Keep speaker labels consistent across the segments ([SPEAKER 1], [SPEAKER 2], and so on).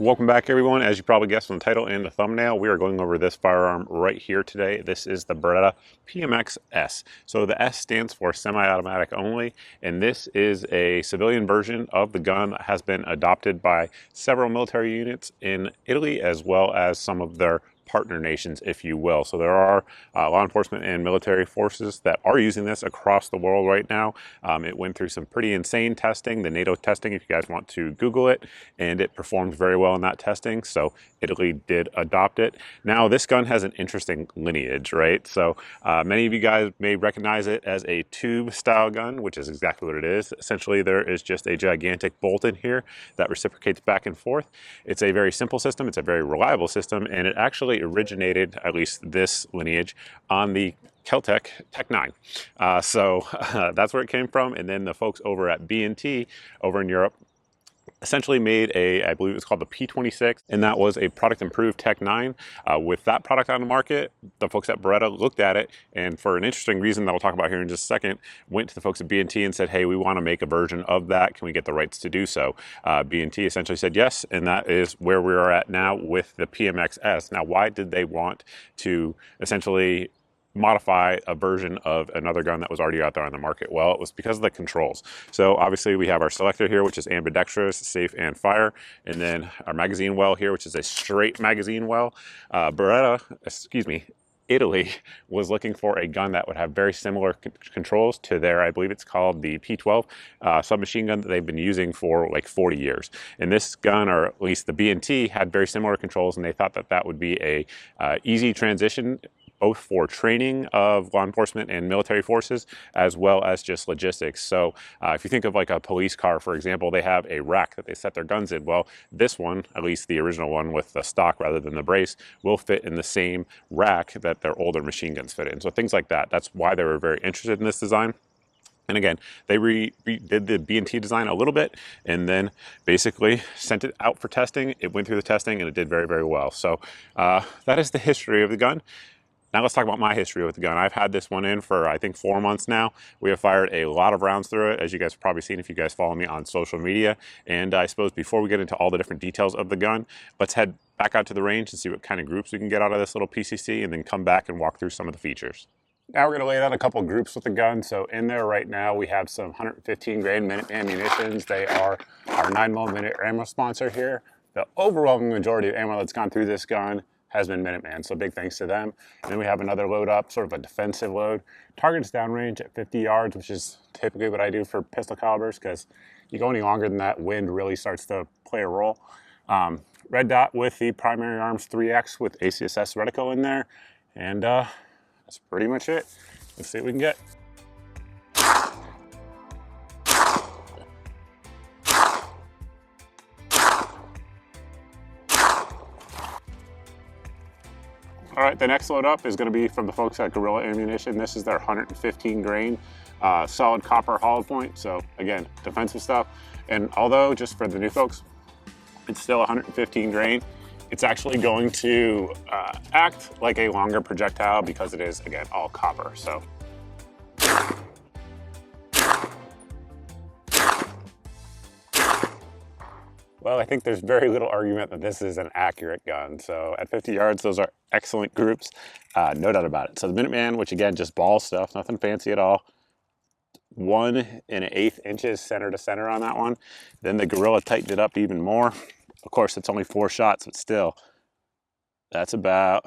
[SPEAKER 1] Welcome back, everyone. As you probably guessed from the title and the thumbnail, we are going over this firearm right here today. This is the Beretta PMXs. So the S stands for semi-automatic only, and this is a civilian version of the gun that has been adopted by several military units in Italy, as well as some of their partner nations, if you will. So there are law enforcement and military forces that are using this across the world right now. It went through some pretty insane testing, the NATO testing, if you guys want to Google it, and it performed very well in that testing. So Italy did adopt it. Now this gun has an interesting lineage, right? So many of you guys may recognize it as a tube style gun, which is exactly what it is. Essentially, there is just a gigantic bolt in here that reciprocates back and forth. It's a very simple system. It's a very reliable system, and it actually originated, at least this lineage, on the Kel-Tec Tech 9. So that's where it came from. And then the folks over at B&T over in Europe essentially made a, I believe it was called the P26, and that was a product improved Tech 9. With that product on the market, the folks at Beretta looked at it, and for an interesting reason that we'll talk about here in just a second, went to the folks at B&T and said, hey, we want to make a version of that. Can we get the rights to do so? B&T essentially said yes, and that is where we are at now with the PMXs. Now, why did they want to essentially modify a version of another gun that was already out there on the market? Well, it was because of the controls. So obviously we have our selector here, which is ambidextrous, safe, and fire, and then our magazine well here, which is a straight magazine well. Italy was looking for a gun that would have very similar controls to their, I believe it's called the P12 submachine gun that they've been using for like 40 years. And this gun, or at least the B&T, had very similar controls, and they thought that that would be a easy transition, both for training of law enforcement and military forces, as well as just logistics. So if you think of like a police car, for example, they have a rack that they set their guns in. Well, this one, at least the original one with the stock rather than the brace, will fit in the same rack that their older machine guns fit in. So things like that. That's why they were very interested in this design. And again, they redid the B&T design a little bit, and then basically sent it out for testing. It went through the testing, and it did very, very well. So that is the history of the gun. Now let's talk about my history with the gun. I've had this one in for, I think, 4 months now. We have fired a lot of rounds through it, as you guys have probably seen if you guys follow me on social media. And I suppose before we get into all the different details of the gun, let's head back out to the range and see what kind of groups we can get out of this little PCC, and then come back and walk through some of the features. Now we're going to lay down a couple of groups with the gun. So in there right now we have some 115 grain Minuteman munitions. They are our 9mm ammo sponsor here. The overwhelming majority of ammo that's gone through this gun has been Minuteman, so big thanks to them. And then we have another load up, sort of a defensive load. Target's downrange at 50 yards, which is typically what I do for pistol calibers, because you go any longer than that, wind really starts to play a role. Red dot with the primary arms 3X with ACSS reticle in there, and that's pretty much it. Let's see what we can get. All right, the next load up is going to be from the folks at Gorilla Ammunition. This is their 115 grain solid copper hollow point. So again, defensive stuff. And although, just for the new folks, it's still 115 grain, it's actually going to act like a longer projectile because it is, again, all copper. So well, I think there's very little argument that this is an accurate gun. So at 50 yards, those are excellent groups, no doubt about it. So the Minuteman, which again, just ball stuff, nothing fancy at all. 1 1/8 inches center to center on that one. Then the Gorilla tightened it up even more. Of course, it's only 4 shots, but still, that's about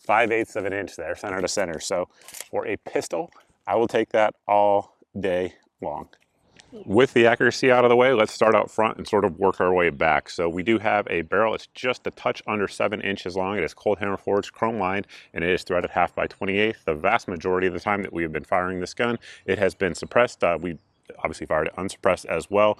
[SPEAKER 1] 5/8 of an inch there, center to center. So for a pistol, I will take that all day long. With the accuracy out of the way, let's start out front and sort of work our way back. So we do have a barrel. It's just a touch under 7 inches long. It is cold hammer forged, chrome lined, and it is threaded 1/2 by 1/28. The vast majority of the time that we have been firing this gun, it has been suppressed. We obviously fired it unsuppressed as well.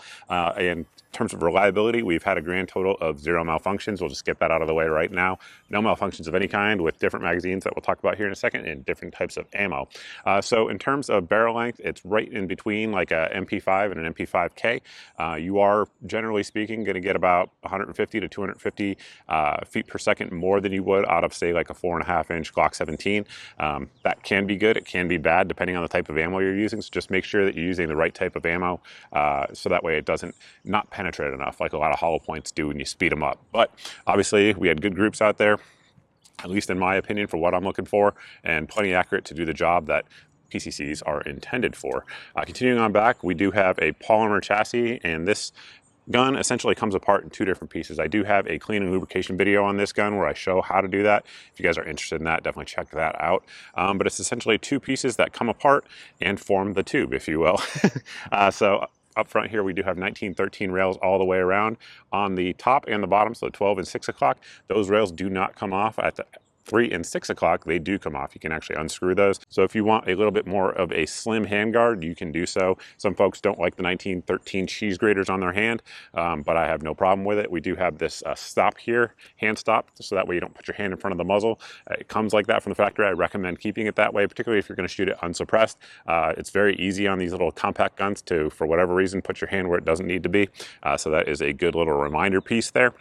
[SPEAKER 1] In terms of reliability, we've had a grand total of 0 malfunctions. We'll just get that out of the way right now. No malfunctions of any kind with different magazines that we'll talk about here in a second, and different types of ammo. So in terms of barrel length, it's right in between like a MP5 and an MP5K. You are, generally speaking, going to get about 150 to 250 feet per second more than you would out of, say, like a 4.5 inch Glock 17. That can be good. It can be bad depending on the type of ammo you're using. So just make sure that you're using the right type of ammo, so that way it doesn't not penetrate enough like a lot of hollow points do when you speed them up. But obviously we had good groups out there, at least in my opinion, for what I'm looking for, and plenty accurate to do the job that PCCs are intended for. Continuing on back, we do have a polymer chassis, and this gun essentially comes apart in two different pieces. I do have a clean and lubrication video on this gun where I show how to do that. If you guys are interested in that, definitely check that out. But it's essentially two pieces that come apart and form the tube, if you will. So up front here, we do have 1913 rails all the way around on the top and the bottom, so 12 and 6 o'clock. Those rails do not come off at the 3 and 6 o'clock. They do come off. You can actually unscrew those. So if you want a little bit more of a slim handguard, you can do so. Some folks don't like the 1913 cheese graters on their hand, but I have no problem with it. We do have this stop here, hand stop, so that way you don't put your hand in front of the muzzle. It comes like that from the factory. I recommend keeping it that way, particularly if you're going to shoot it unsuppressed. It's very easy on these little compact guns to, for whatever reason, put your hand where it doesn't need to be. So that is a good little reminder piece there.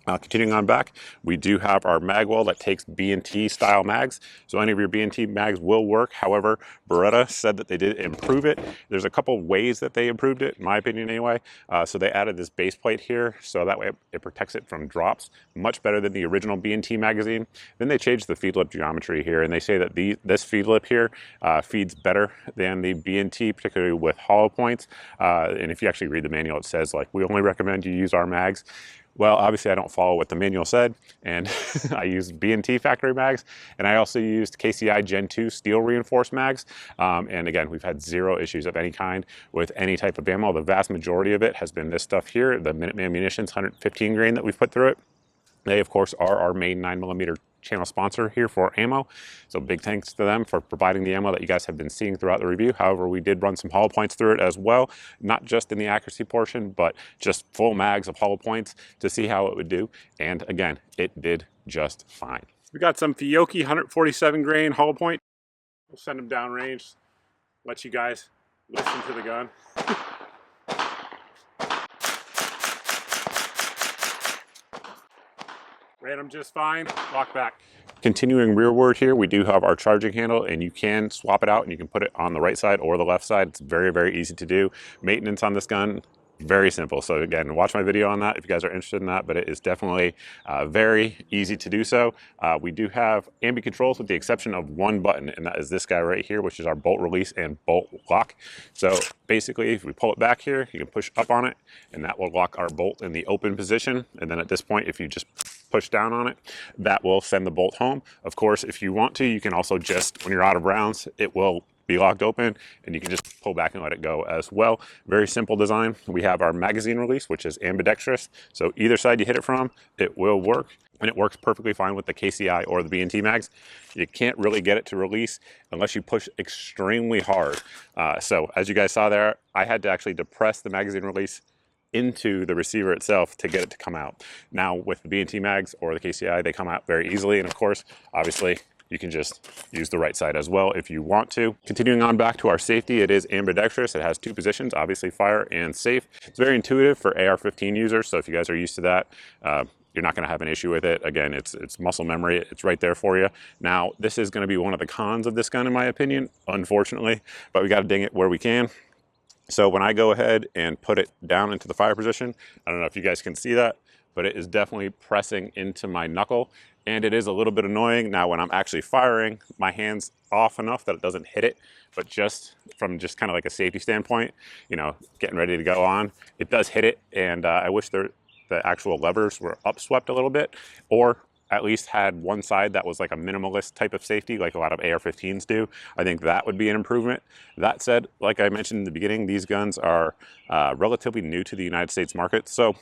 [SPEAKER 1] Continuing on back, we do have our mag well that takes B&T style mags. So any of your B&T mags will work. However, Beretta said that they did improve it. There's a couple ways that they improved it, in my opinion anyway. So they added this base plate here, so that way it protects it from drops, much better than the original B&T magazine. Then they changed the feed lip geometry here, and they say that this feed lip here feeds better than the B&T, particularly with hollow points. And if you actually read the manual, it says like, we only recommend you use our mags. Well, obviously I don't follow what the manual said, and I used B&T factory mags, and I also used KCI Gen 2 steel reinforced mags. And again, we've had zero issues of any kind with any type of ammo. The vast majority of it has been this stuff here, the Minuteman Munitions 115 grain that we've put through it. They, of course, are our main 9mm channel sponsor here for ammo. So big thanks to them for providing the ammo that you guys have been seeing throughout the review. However, we did run some hollow points through it as well, not just in the accuracy portion, but just full mags of hollow points to see how it would do. And again, it did just fine. We got some Fiocchi 147 grain hollow point. We'll send them downrange, let you guys listen to the gun. Ran them just fine, lock back. Continuing rearward here, we do have our charging handle, and you can swap it out and you can put it on the right side or the left side. It's very, very easy to do. Maintenance on this gun, very simple. So again, watch my video on that if you guys are interested in that, but it is definitely very easy to do so. We do have Ambi Controls with the exception of one button, and that is this guy right here, which is our bolt release and bolt lock. So basically, if we pull it back here, you can push up on it, and that will lock our bolt in the open position. And then at this point, if you just push down on it, that will send the bolt home. Of course, if you want to, you can also just, when you're out of rounds, it will be locked open and you can just pull back and let it go as well. Very simple design. We have our magazine release, which is ambidextrous. So either side you hit it from, it will work, and it works perfectly fine with the KCI or the B&T mags. You can't really get it to release unless you push extremely hard. So as you guys saw there, I had to actually depress the magazine release into the receiver itself to get it to come out. Now with the B&T mags or the KCI, they come out very easily, and of course, obviously, you can just use the right side as well if you want to. Continuing on back to our safety, it is ambidextrous. It has two positions, obviously fire and safe. It's very intuitive for AR-15 users, so if you guys are used to that, you're not going to have an issue with it. Again, it's muscle memory. It's right there for you. Now, this is going to be one of the cons of this gun, in my opinion, unfortunately, but we got to ding it where we can. So when I go ahead and put it down into the fire position, I don't know if you guys can see that, but it is definitely pressing into my knuckle, and it is a little bit annoying. Now when I'm actually firing, my hand's off enough that it doesn't hit it, but just from just kind of like a safety standpoint, you know, getting ready to go on, it does hit it, and I wish the actual levers were upswept a little bit, or at least had one side that was like a minimalist type of safety, like a lot of AR-15s do. I think that would be an improvement. That said, like I mentioned in the beginning, these guns are relatively new to the United States market, so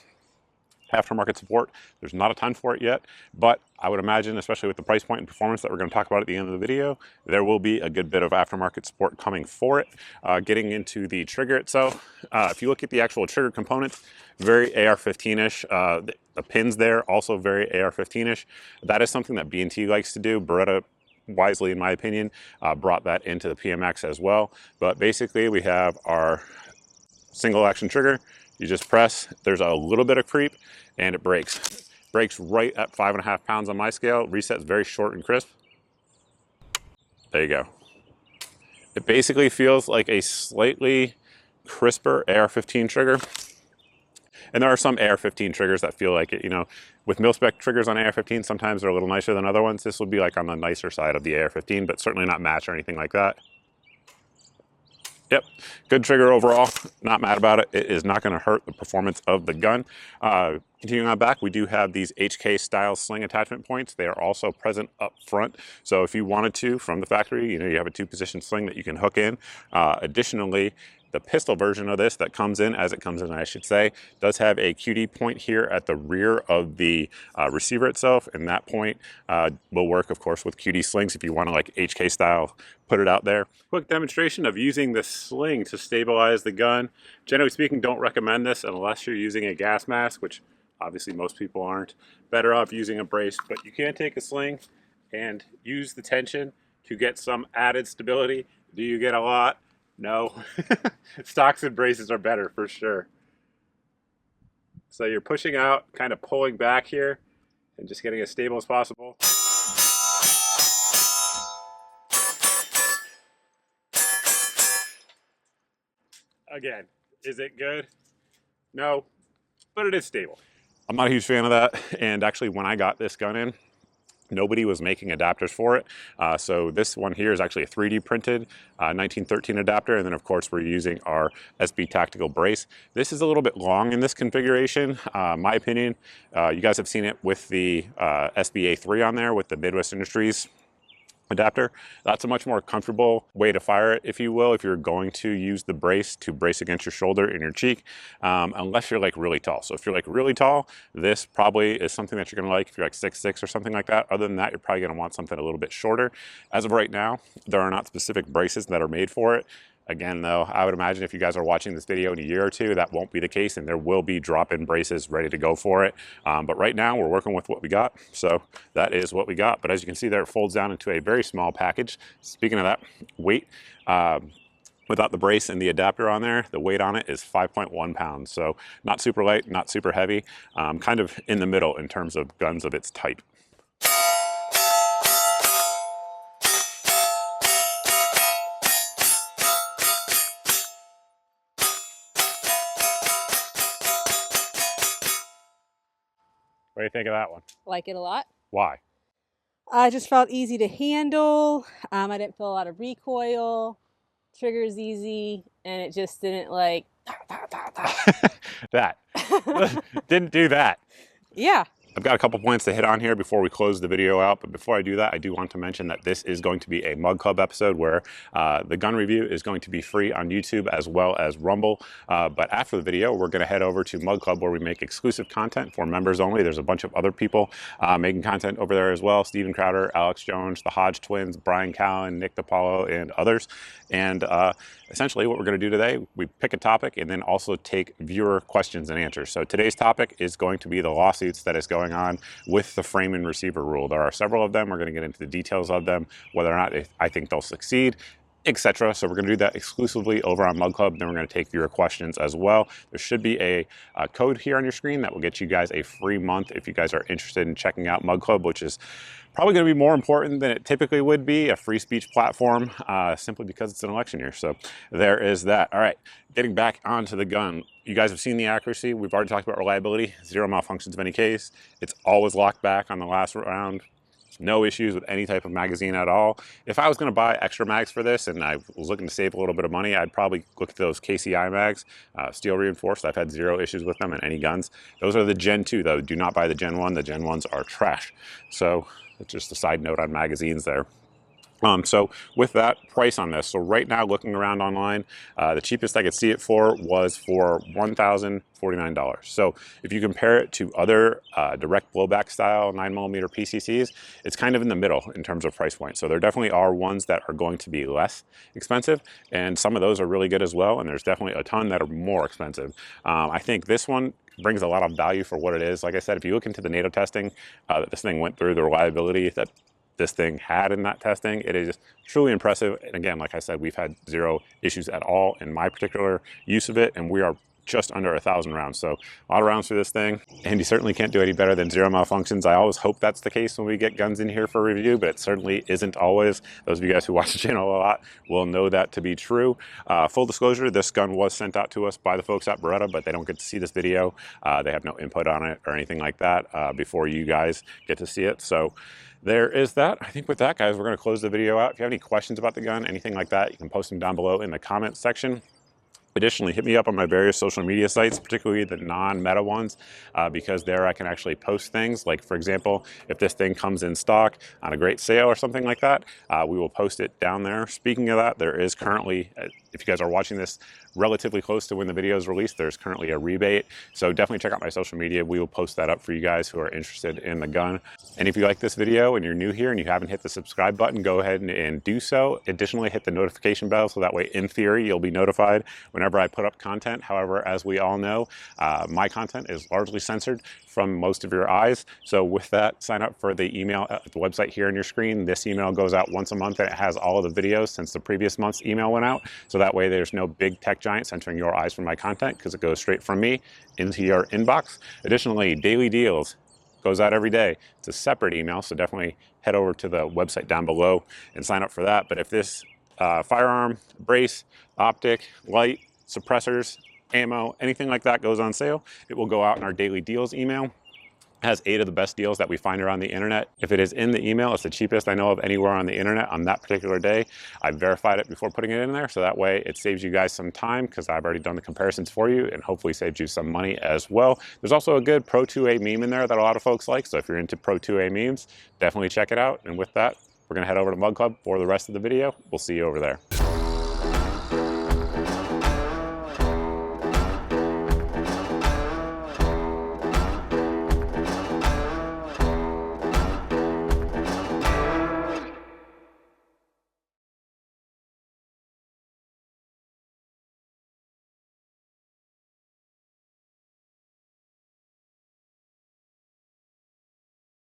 [SPEAKER 1] aftermarket support, there's not a ton for it yet, but I would imagine, especially with the price point and performance that we're going to talk about at the end of the video, there will be a good bit of aftermarket support coming for it. Getting into the trigger itself, if you look at the actual trigger components, very AR-15-ish. The pins there, also very AR-15-ish. That is something that B&T likes to do. Beretta, wisely in my opinion, brought that into the PMX as well. But basically we have our single action trigger. You just press, there's a little bit of creep, and it breaks. Breaks right at 5.5 pounds on my scale. Resets very short and crisp. There you go. It basically feels like a slightly crisper AR-15 trigger. And there are some AR-15 triggers that feel like it, you know, with mil-spec triggers on AR-15, sometimes they're a little nicer than other ones. This would be like on the nicer side of the AR-15, but certainly not match or anything like that. Yep, good trigger overall. Not mad about it. It is not going to hurt the performance of the gun. Continuing on back, we do have these HK style sling attachment points. They are also present up front. So if you wanted to, from the factory, you know, you have a 2-position sling that you can hook in. Additionally, the pistol version of this that comes in, as it comes in, I should say, does have a QD point here at the rear of the receiver itself, and that point will work, of course, with QD slings if you want to, like, HK style, put it out there. Quick demonstration of using the sling to stabilize the gun. Generally speaking, don't recommend this unless you're using a gas mask, which obviously most people aren't. Better off using a brace, but you can take a sling and use the tension to get some added stability. Do you get a lot? No. Stocks and braces are better for sure. So you're pushing out, kind of pulling back here, and just getting as stable as possible. Again, is it good? No, but it is stable. I'm not a huge fan of that, and actually when I got this gun in, nobody was making adapters for it. So this one here is actually a 3D printed 1913 adapter. And then of course we're using our SB tactical brace. This is a little bit long in this configuration. My opinion, you guys have seen it with the SBA3 on there with the Midwest Industries adapter. That's a much more comfortable way to fire it, if you will, if you're going to use the brace to brace against your shoulder and your cheek, unless you're like really tall. So if you're like really tall, this probably is something that you're gonna like if you're like 6'6" or something like that. Other than that, you're probably gonna want something a little bit shorter. As of right now, there are not specific braces that are made for it. Again, though, I would imagine if you guys are watching this video in a year or two, that won't be the case, and there will be drop-in braces ready to go for it. But right now, we're working with what we got, so that is what we got. But as you can see there, it folds down into a very small package. Speaking of that, weight, without the brace and the adapter on there, the weight on it is 5.1 pounds. So not super light, not super heavy, kind of in the middle in terms of guns of its type. What do you think of that one?
[SPEAKER 2] Like it a lot.
[SPEAKER 1] Why?
[SPEAKER 2] I just felt easy to handle. I didn't feel a lot of recoil. Trigger's easy, and it just didn't like
[SPEAKER 1] that. Didn't do that.
[SPEAKER 2] Yeah.
[SPEAKER 1] I've got a couple points to hit on here before we close the video out, but before I do that, I do want to mention that this is going to be a Mug Club episode where the gun review is going to be free on YouTube as well as Rumble. But after the video, we're going to head over to Mug Club where we make exclusive content for members only. There's a bunch of other people making content over there as well. Steven Crowder, Alex Jones, the Hodge twins, Brian Cowan, Nick DiPaolo, and others. And essentially what we're going to do today, we pick a topic and then also take viewer questions and answers. So today's topic is going to be the lawsuits that is going on with the frame and receiver rule. There are several of them. We're going to get into the details of them, whether or not I think they'll succeed, etc. So we're going to do that exclusively over on Mug Club. Then we're going to take viewer questions as well. There should be a code here on your screen that will get you guys a free month if you guys are interested in checking out Mug Club, which is probably going to be more important than it typically would be, a free speech platform, simply because it's an election year. So there is that. All right, getting back onto the gun. You guys have seen the accuracy. We've already talked about reliability, 0 malfunctions of any case. It's always locked back on the last round. No issues with any type of magazine at all. If I was going to buy extra mags for this and I was looking to save a little bit of money, I'd probably look at those KCI mags, steel reinforced. I've had 0 issues with them in any guns. Those are the Gen 2 though. Do not buy the Gen 1. The Gen 1s are trash. So it's just a side note on magazines there. So with that price on this, so right now looking around online, the cheapest I could see it for was for $1,049. So if you compare it to other direct blowback style 9mm PCCs, it's kind of in the middle in terms of price point. So there definitely are ones that are going to be less expensive, and some of those are really good as well. And there's definitely a ton that are more expensive. I think this one brings a lot of value for what it is. Like I said, if you look into the NATO testing that this thing went through, the reliability that this thing had in that testing, it is truly impressive. And again, like I said, we've had 0 issues at all in my particular use of it, and we are just under 1,000 rounds. So a lot of rounds for this thing, and you certainly can't do any better than 0 malfunctions. I always hope that's the case when we get guns in here for review, but it certainly isn't always. Those of you guys who watch the channel a lot will know that to be true. Full disclosure, this gun was sent out to us by the folks at Beretta, but they don't get to see this video. They have no input on it or anything like that before you guys get to see it. So there is that. I think with that, guys, we're going to close the video out. If you have any questions about the gun, anything like that, you can post them down below in the comments section. Additionally, hit me up on my various social media sites, particularly the non-meta ones, because there I can actually post things. Like, for example, if this thing comes in stock on a great sale or something like that, we will post it down there. Speaking of that, there is currently, if you guys are watching this relatively close to when the video is released, there's currently a rebate. So definitely check out my social media. We will post that up for you guys who are interested in the gun. And if you like this video and you're new here and you haven't hit the subscribe button, go ahead and do so. Additionally, hit the notification bell so that way, in theory, you'll be notified whenever I put up content. However, as we all know, my content is largely censored from most of your eyes. So with that, sign up for the email at the website here on your screen. This email goes out once a month and it has all of the videos since the previous month's email went out. So that way there's no big tech giant censoring your eyes from my content, because it goes straight from me into your inbox. Additionally, daily deals goes out every day. It's a separate email, so definitely head over to the website down below and sign up for that. But if this firearm, brace, optic, light, suppressors, ammo, anything like that goes on sale, it will go out in our daily deals email. It has 8 of the best deals that we find around the internet. If it is in the email, it's the cheapest I know of anywhere on the internet on that particular day. I verified it before putting it in there, so that way it saves you guys some time, because I've already done the comparisons for you, and hopefully saves you some money as well. There's also a good Pro 2A meme in there that a lot of folks like, so if you're into Pro 2A memes, definitely check it out. And with that, we're gonna head over to Mug Club for the rest of the video. We'll see you over there.